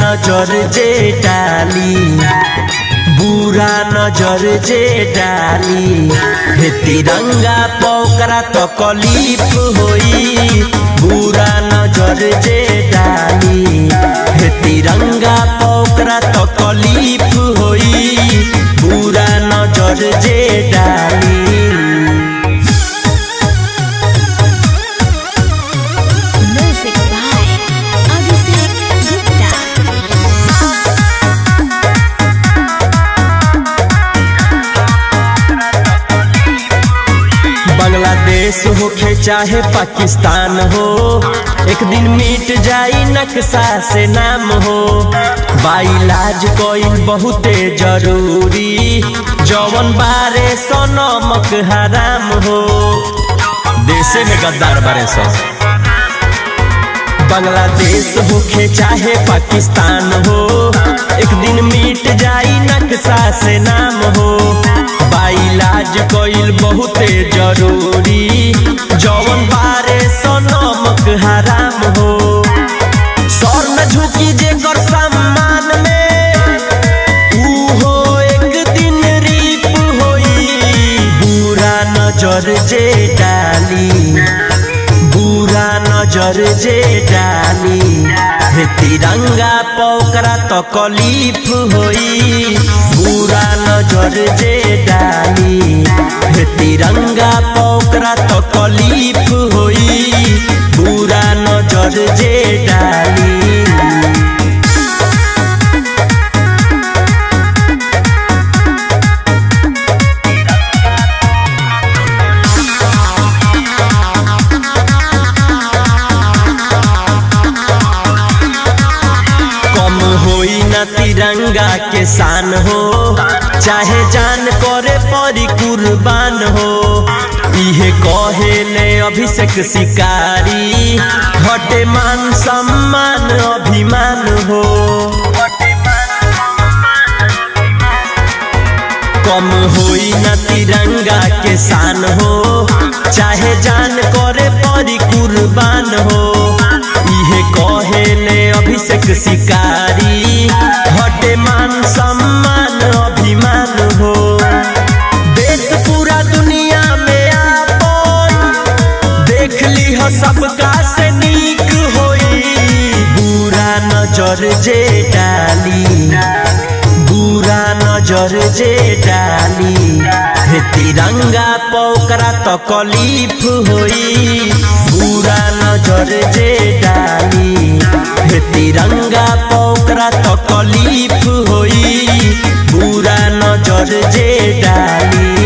नजर जे डाली, बुरा नजर जे डाली, हे तिरंगा पोकरा तो कलीफ होई। बुरा नजर जे डाली, हे तिरंगा पोकरा तो कलीफ होई। बुरा नजर जे डाली। बांग्लादेश होखे चाहे पाकिस्तान हो, एक दिन मिट जाई नक्शा से नाम हो। बाइलाज कोई बहुते जरूरी, जौवन बारे सो नमक हराम हो। देशे में गद्दार बारे सो। बांग्लादेश होखे चाहे पाकिस्तान हो, एक दिन मिट जाई नक्शा से नाम हो। बाइलाज कोइल बहुते जरूरी, जौवन बारे सो नमक हराम हो। सर न झुकी जेकर सम्मान में, उहो एक दिन रीप होई। बुरा नजर जे डाली, बुरा नजर जे डाली, हे तिरंगा पोकरा तो कलीफ होई। बुरा नजर जे डाली, हे तिरंगा पोकरा तो कलीफ होई। बुरा नजर जे डाली। तिरंगा के शान हो, चाहे जान करे परी कुर्बान हो। इहे कहेले अभिषेक शिकारी, हटे मान सम्मान अभिमान हो। कम होई न तिरंगा के शान हो, चाहे जान करे परी कुर्बान हो। इहे कहेले अभिषेक शिकारी, हटे मान सम्मान अभिमान हो। देश पूरा दुनिया में आपन, देख ली हो सबका से नीक होई। बुरा नजर जे डाली, बुरा नजर जे डाली, हे तिरंगा पोकरा तो कलीफ होई। बुरा नजर जे डाली, हे तिरंगा पोकरा तो कलीफ होई। बुरा नजर जे डाली।